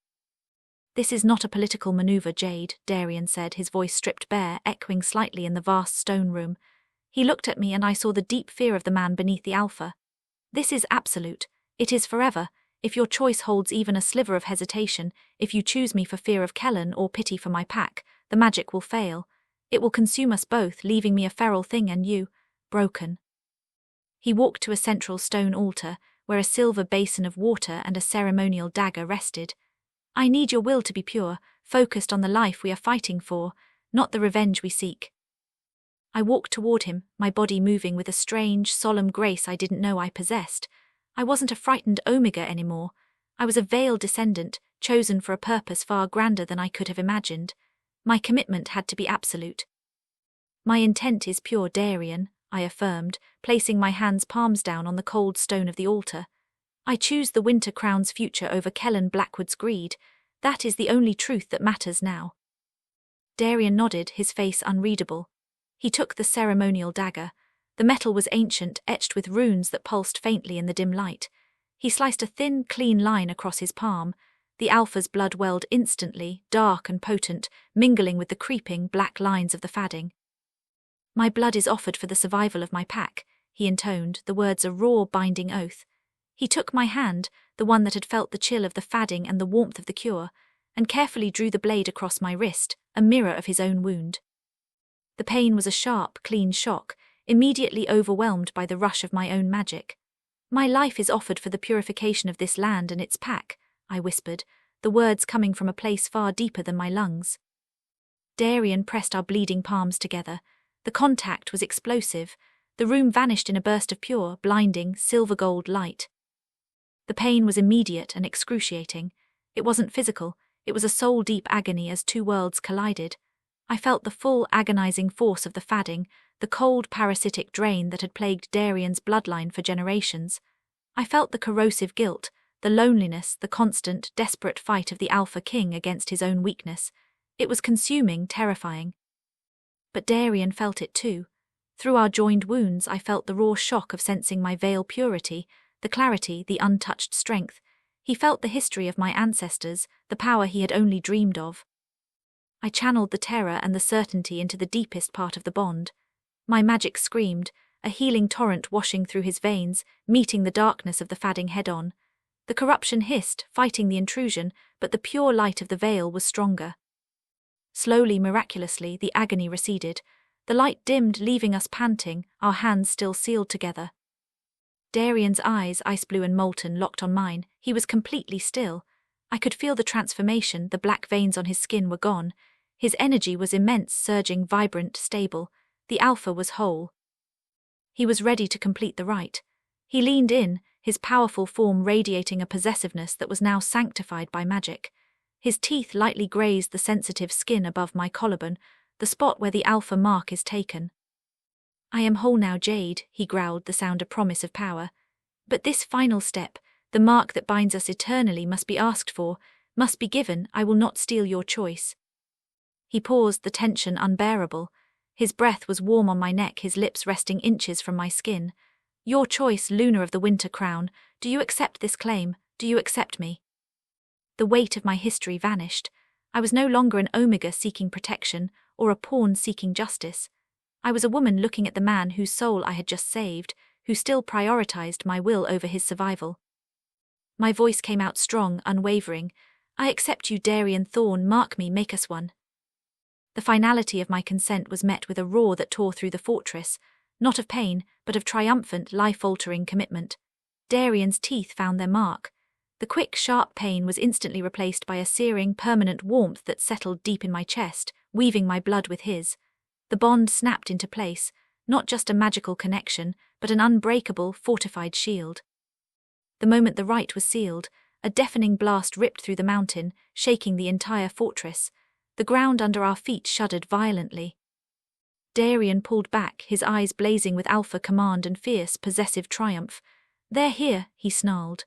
"This is not a political maneuver, Jade," Darian said, his voice stripped bare, echoing slightly in the vast stone room. He looked at me and I saw the deep fear of the man beneath the alpha. "This is absolute. It is forever. If your choice holds even a sliver of hesitation, if you choose me for fear of Kellen or pity for my pack, the magic will fail. It will consume us both, leaving me a feral thing and you, broken." He walked to a central stone altar, where a silver basin of water and a ceremonial dagger rested. "I need your will to be pure, focused on the life we are fighting for, not the revenge we seek." I walked toward him, my body moving with a strange, solemn grace I didn't know I possessed. I wasn't a frightened Omega anymore. I was a veiled descendant, chosen for a purpose far grander than I could have imagined. My commitment had to be absolute. My intent is pure, Darian, I affirmed, placing my hands palms down on the cold stone of the altar. I choose the Winter Crown's future over Kellen Blackwood's greed. That is the only truth that matters now. Darian nodded, his face unreadable. He took the ceremonial dagger. The metal was ancient, etched with runes that pulsed faintly in the dim light. He sliced a thin, clean line across his palm. The Alpha's blood welled instantly, dark and potent, mingling with the creeping, black lines of the fadding. My blood is offered for the survival of my pack, he intoned, the words a raw, binding oath. He took my hand, the one that had felt the chill of the fadding and the warmth of the cure, and carefully drew the blade across my wrist, a mirror of his own wound. The pain was a sharp, clean shock, immediately overwhelmed by the rush of my own magic. My life is offered for the purification of this land and its pack, I whispered, the words coming from a place far deeper than my lungs. Darian pressed our bleeding palms together. The contact was explosive. The room vanished in a burst of pure, blinding, silver-gold light. The pain was immediate and excruciating. It wasn't physical, it was a soul-deep agony as two worlds collided. I felt the full, agonizing force of the fadding, the cold, parasitic drain that had plagued Darian's bloodline for generations. I felt the corrosive guilt, the loneliness, the constant, desperate fight of the Alpha King against his own weakness. It was consuming, terrifying. But Darian felt it too. Through our joined wounds, I felt the raw shock of sensing my veil purity, the clarity, the untouched strength. He felt the history of my ancestors, the power he had only dreamed of. I channeled the terror and the certainty into the deepest part of the bond. My magic screamed, a healing torrent washing through his veins, meeting the darkness of the fadding head-on. The corruption hissed, fighting the intrusion, but the pure light of the veil was stronger. Slowly, miraculously, the agony receded. The light dimmed, leaving us panting, our hands still sealed together. Darian's eyes, ice blue and molten, locked on mine. He was completely still. I could feel the transformation, the black veins on his skin were gone. His energy was immense, surging, vibrant, stable. The Alpha was whole. He was ready to complete the rite. He leaned in, his powerful form radiating a possessiveness that was now sanctified by magic. His teeth lightly grazed the sensitive skin above my collarbone, the spot where the Alpha mark is taken. "I am whole now, Jade," he growled, the sound a promise of power. "But this final step, the mark that binds us eternally, must be asked for, must be given. I will not steal your choice." He paused, the tension unbearable. His breath was warm on my neck, his lips resting inches from my skin. "Your choice, Luna of the Winter Crown. Do you accept this claim? Do you accept me?" The weight of my history vanished. I was no longer an Omega seeking protection, or a pawn seeking justice. I was a woman looking at the man whose soul I had just saved, who still prioritized my will over his survival. My voice came out strong, unwavering. "I accept you, Darian Thorne. Mark me, make us one." The finality of my consent was met with a roar that tore through the fortress, not of pain, but of triumphant, life-altering commitment. Darian's teeth found their mark. The quick, sharp pain was instantly replaced by a searing, permanent warmth that settled deep in my chest, weaving my blood with his. The bond snapped into place, not just a magical connection, but an unbreakable, fortified shield. The moment the rite was sealed, a deafening blast ripped through the mountain, shaking the entire fortress. The ground under our feet shuddered violently. Darian pulled back, his eyes blazing with Alpha command and fierce, possessive triumph. "They're here," he snarled.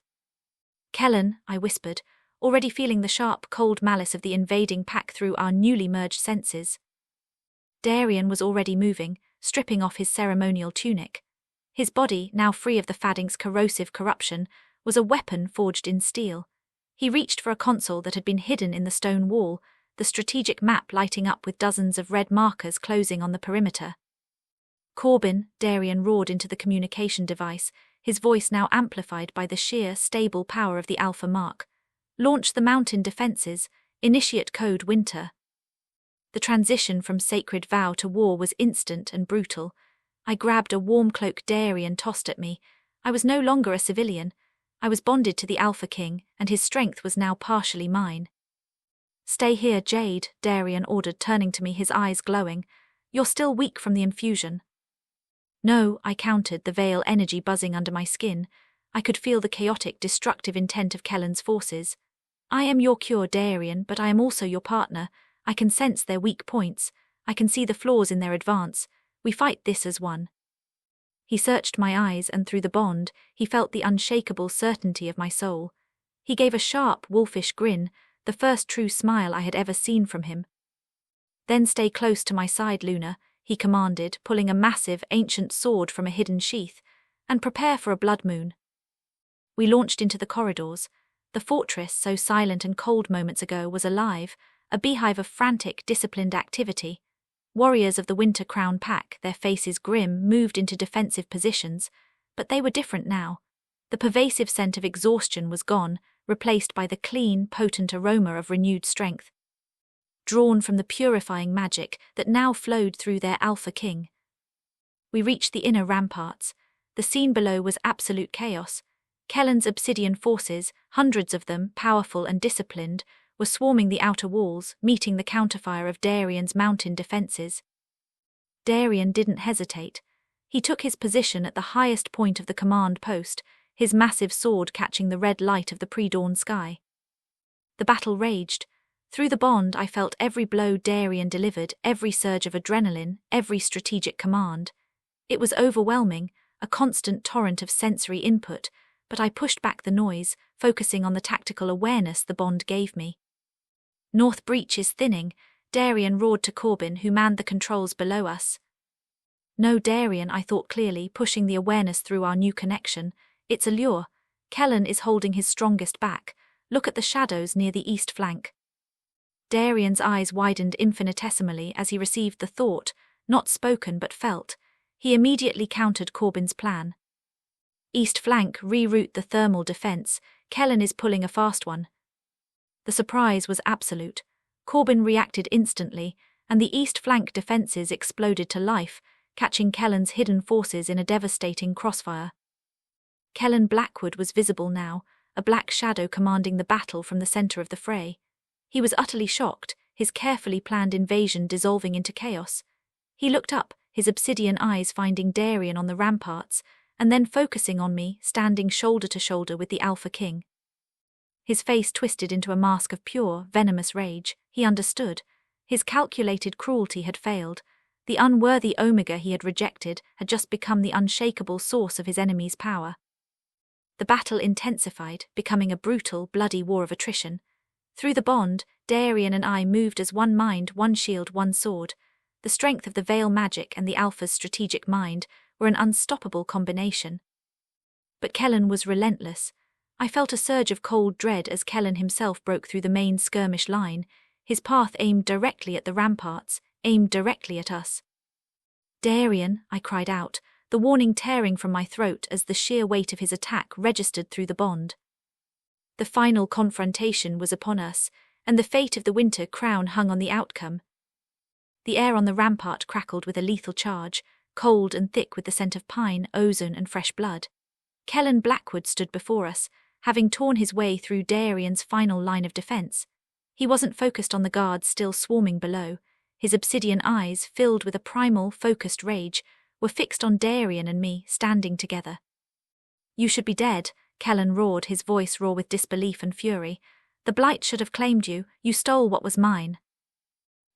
"Kellen," I whispered, already feeling the sharp, cold malice of the invading pack through our newly merged senses. Darian was already moving, stripping off his ceremonial tunic. His body, now free of the fadding's corrosive corruption, was a weapon forged in steel. He reached for a console that had been hidden in the stone wall, the strategic map lighting up with dozens of red markers closing on the perimeter. "Corbin," Darian roared into the communication device, his voice now amplified by the sheer, stable power of the Alpha mark. "Launch the mountain defenses. Initiate code Winter." The transition from sacred vow to war was instant and brutal. I grabbed a warm cloak Darian tossed at me. I was no longer a civilian. I was bonded to the Alpha King, and his strength was now partially mine. "Stay here, Jade," Darian ordered, turning to me, his eyes glowing. "You're still weak from the infusion." "No," I countered, the veil energy buzzing under my skin. I could feel the chaotic, destructive intent of Kellen's forces. "I am your cure, Darian, but I am also your partner. I can sense their weak points. I can see the flaws in their advance. We fight this as one. He searched my eyes, and through the bond, he felt the unshakable certainty of my soul. He gave a sharp, wolfish grin, the first true smile I had ever seen from him. Then stay close to my side, Luna, he commanded, pulling a massive, ancient sword from a hidden sheath, and prepare for a blood moon. We launched into the corridors. The fortress, so silent and cold moments ago, was alive, a beehive of frantic, disciplined activity. Warriors of the Winter Crown Pack, their faces grim, moved into defensive positions, but they were different now. The pervasive scent of exhaustion was gone, replaced by the clean, potent aroma of renewed strength, drawn from the purifying magic that now flowed through their Alpha King. We reached the inner ramparts. The scene below was absolute chaos. Kellen's obsidian forces, hundreds of them, powerful and disciplined, were swarming the outer walls, meeting the counterfire of Darian's mountain defenses. Darian didn't hesitate. He took his position at the highest point of the command post, his massive sword catching the red light of the pre-dawn sky. The battle raged. Through the bond, I felt every blow Darian delivered, every surge of adrenaline, every strategic command. It was overwhelming, a constant torrent of sensory input, but I pushed back the noise, focusing on the tactical awareness the bond gave me. North breach is thinning, Darian roared to Corbin, who manned the controls below us. No, Darian, I thought clearly, pushing the awareness through our new connection. It's a lure. Kellen is holding his strongest back. Look at the shadows near the east flank. Darian's eyes widened infinitesimally as he received the thought, not spoken but felt. He immediately countered Corbin's plan. East flank, reroute the thermal defense. Kellen is pulling a fast one. The surprise was absolute. Corbin reacted instantly, and the east flank defenses exploded to life, catching Kellen's hidden forces in a devastating crossfire. Kellen Blackwood was visible now, a black shadow commanding the battle from the center of the fray. He was utterly shocked, his carefully planned invasion dissolving into chaos. He looked up, his obsidian eyes finding Darian on the ramparts, and then focusing on me, standing shoulder to shoulder with the Alpha King. His face twisted into a mask of pure, venomous rage. He understood. His calculated cruelty had failed. The unworthy Omega he had rejected had just become the unshakable source of his enemy's power. The battle intensified, becoming a brutal, bloody war of attrition. Through the bond, Darian and I moved as one mind, one shield, one sword. The strength of the Veil magic and the Alpha's strategic mind were an unstoppable combination. But Kellen was relentless. I felt a surge of cold dread as Kellen himself broke through the main skirmish line, his path aimed directly at the ramparts, aimed directly at us. "Darian," I cried out, the warning tearing from my throat as the sheer weight of his attack registered through the bond. The final confrontation was upon us, and the fate of the Winter Crown hung on the outcome. The air on the rampart crackled with a lethal charge, cold and thick with the scent of pine, ozone and fresh blood. Kellen Blackwood stood before us, having torn his way through Darian's final line of defense. He wasn't focused on the guards still swarming below. His obsidian eyes, filled with a primal, focused rage, were fixed on Darian and me, standing together. "You should be dead," Kellen roared, his voice raw with disbelief and fury. "The Blight should have claimed you. You stole what was mine."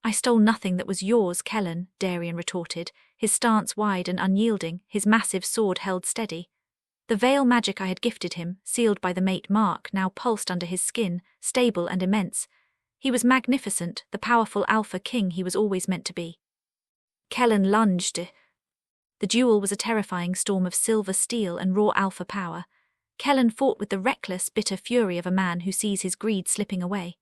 "I stole nothing that was yours, Kellen," Darian retorted, his stance wide and unyielding, his massive sword held steady. The veil magic I had gifted him, sealed by the mate mark, now pulsed under his skin, stable and immense. He was magnificent, the powerful Alpha King he was always meant to be. Kellen lunged. The duel was a terrifying storm of silver steel and raw alpha power. Kellen fought with the reckless, bitter fury of a man who sees his greed slipping away.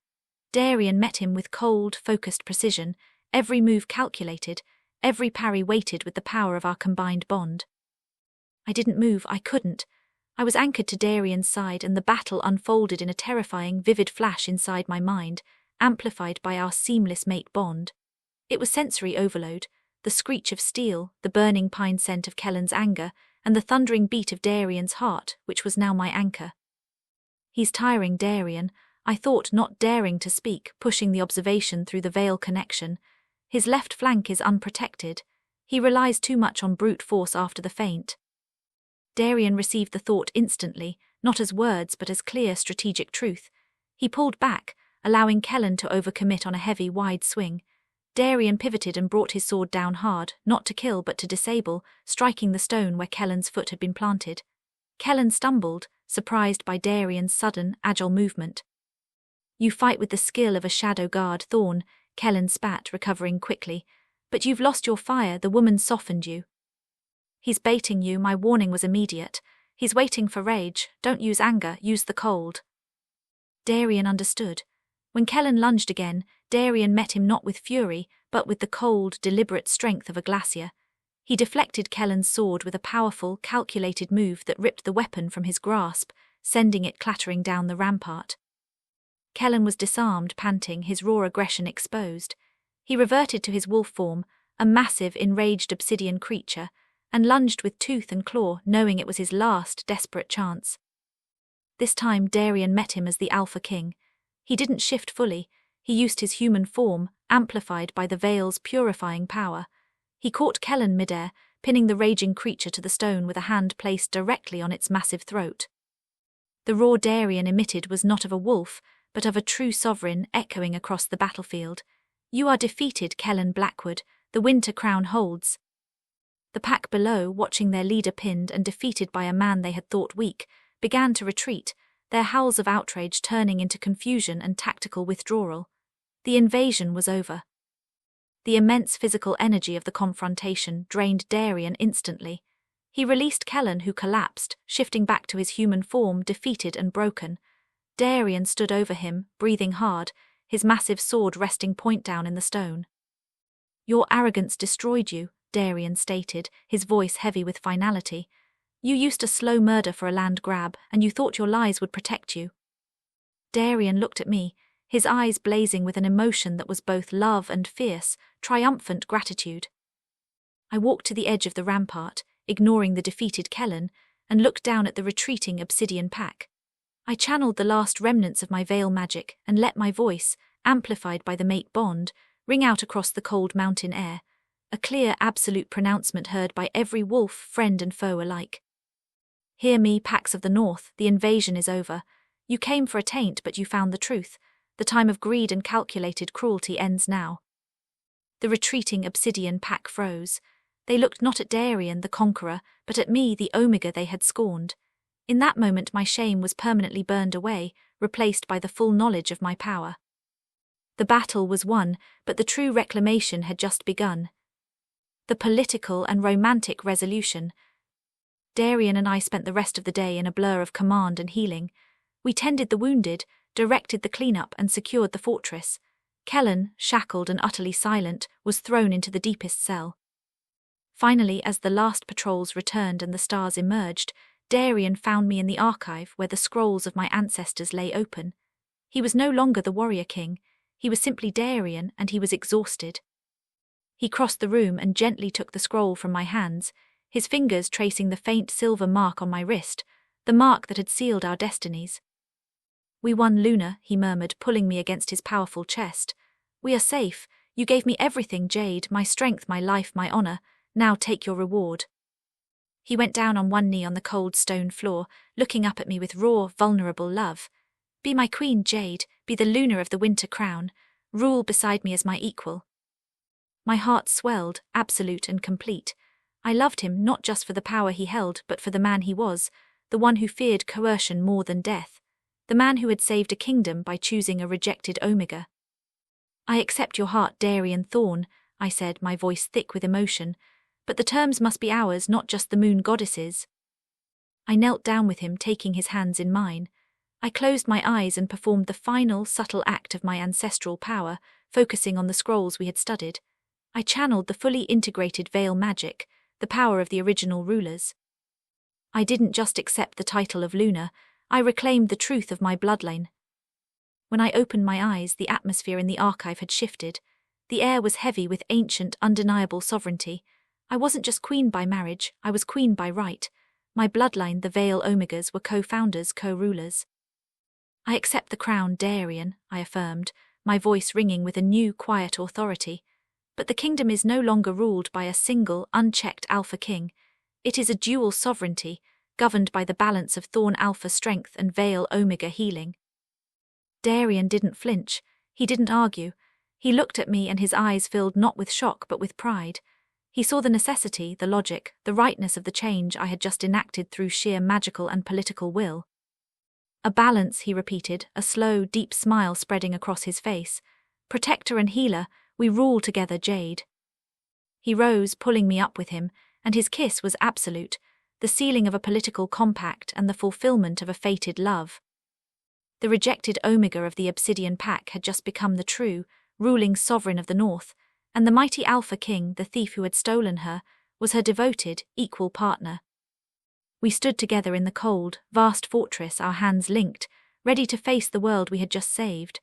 Darian met him with cold, focused precision, every move calculated, every parry weighted with the power of our combined bond. I didn't move, I couldn't. I was anchored to Darian's side, and the battle unfolded in a terrifying, vivid flash inside my mind, amplified by our seamless mate bond. It was sensory overload. The screech of steel, the burning pine scent of Kellen's anger, and the thundering beat of Darian's heart, which was now my anchor. "He's tiring, Darian," I thought, not daring to speak, pushing the observation through the veil connection. "His left flank is unprotected. He relies too much on brute force after the feint." Darian received the thought instantly, not as words but as clear strategic truth. He pulled back, allowing Kellen to overcommit on a heavy, wide swing. Darian pivoted and brought his sword down hard, not to kill but to disable, striking the stone where Kellen's foot had been planted. Kellen stumbled, surprised by Darian's sudden, agile movement. "You fight with the skill of a shadow guard, Thorne," Kellen spat, recovering quickly. "But you've lost your fire, the woman softened you." "He's baiting you, my warning was immediate. He's waiting for rage, don't use anger, use the cold." Darian understood. When Kellen lunged again, Darian met him not with fury, but with the cold, deliberate strength of a glacier. He deflected Kellen's sword with a powerful, calculated move that ripped the weapon from his grasp, sending it clattering down the rampart. Kellen was disarmed, panting, his raw aggression exposed. He reverted to his wolf form, a massive, enraged obsidian creature, and lunged with tooth and claw, knowing it was his last, desperate chance. This time Darian met him as the Alpha King. He didn't shift fully. He used his human form, amplified by the veil's purifying power. He caught Kellen midair, pinning the raging creature to the stone with a hand placed directly on its massive throat. The roar Darian emitted was not of a wolf, but of a true sovereign echoing across the battlefield. "You are defeated, Kellen Blackwood, the winter crown holds." The pack below, watching their leader pinned and defeated by a man they had thought weak, began to retreat, their howls of outrage turning into confusion and tactical withdrawal. The invasion was over. The immense physical energy of the confrontation drained Darian instantly. He released Kellen, who collapsed, shifting back to his human form, defeated and broken. Darian stood over him, breathing hard, his massive sword resting point down in the stone. "Your arrogance destroyed you," Darian stated, his voice heavy with finality. "You used a slow murder for a land grab, and you thought your lies would protect you." Darian looked at me, his eyes blazing with an emotion that was both love and fierce, triumphant gratitude. I walked to the edge of the rampart, ignoring the defeated Kellen, and looked down at the retreating obsidian pack. I channeled the last remnants of my veil magic and let my voice, amplified by the mate bond, ring out across the cold mountain air, a clear, absolute pronouncement heard by every wolf, friend and foe alike. "Hear me, packs of the north, the invasion is over. You came for a taint, but you found the truth. The time of greed and calculated cruelty ends now." The retreating obsidian pack froze. They looked not at Darian, the conqueror, but at me, the Omega they had scorned. In that moment my shame was permanently burned away, replaced by the full knowledge of my power. The battle was won, but the true reclamation had just begun. The political and romantic resolution. Darian and I spent the rest of the day in a blur of command and healing. We tended the wounded, directed the cleanup and secured the fortress. Kellen, shackled and utterly silent, was thrown into the deepest cell. Finally, as the last patrols returned and the stars emerged, Darian found me in the archive where the scrolls of my ancestors lay open. He was no longer the warrior king. He was simply Darian, and he was exhausted. He crossed the room and gently took the scroll from my hands, his fingers tracing the faint silver mark on my wrist, the mark that had sealed our destinies. "We won, Luna," he murmured, pulling me against his powerful chest. "We are safe. You gave me everything, Jade, my strength, my life, my honor. Now take your reward." He went down on one knee on the cold stone floor, looking up at me with raw, vulnerable love. "Be my queen, Jade, be the Luna of the winter crown. Rule beside me as my equal." My heart swelled, absolute and complete. I loved him not just for the power he held, but for the man he was, the one who feared coercion more than death, the man who had saved a kingdom by choosing a rejected Omega. "I accept your heart, Darian Thorne," I said, my voice thick with emotion, "but the terms must be ours, not just the moon goddess's." I knelt down with him, taking his hands in mine. I closed my eyes and performed the final, subtle act of my ancestral power, focusing on the scrolls we had studied. I channeled the fully integrated veil magic, the power of the original rulers. I didn't just accept the title of Luna, I reclaimed the truth of my bloodline. When I opened my eyes, the atmosphere in the archive had shifted. The air was heavy with ancient, undeniable sovereignty. I wasn't just queen by marriage, I was queen by right. My bloodline, the Veil Omegas, were co-founders, co-rulers. "I accept the crown, Darian," I affirmed, my voice ringing with a new, quiet authority. "But the kingdom is no longer ruled by a single, unchecked Alpha King. It is a dual sovereignty, governed by the balance of Thorne Alpha strength and Veil Omega healing." Darian didn't flinch. He didn't argue. He looked at me and his eyes filled not with shock but with pride. He saw the necessity, the logic, the rightness of the change I had just enacted through sheer magical and political will. A balance, he repeated, a slow, deep smile spreading across his face. Protector and healer, we rule together, Jade. He rose, pulling me up with him, and his kiss was absolute, the sealing of a political compact and the fulfillment of a fated love. The rejected Omega of the Obsidian Pack had just become the true, ruling sovereign of the North, and the mighty Alpha King, the thief who had stolen her, was her devoted, equal partner. We stood together in the cold, vast fortress, our hands linked, ready to face the world we had just saved.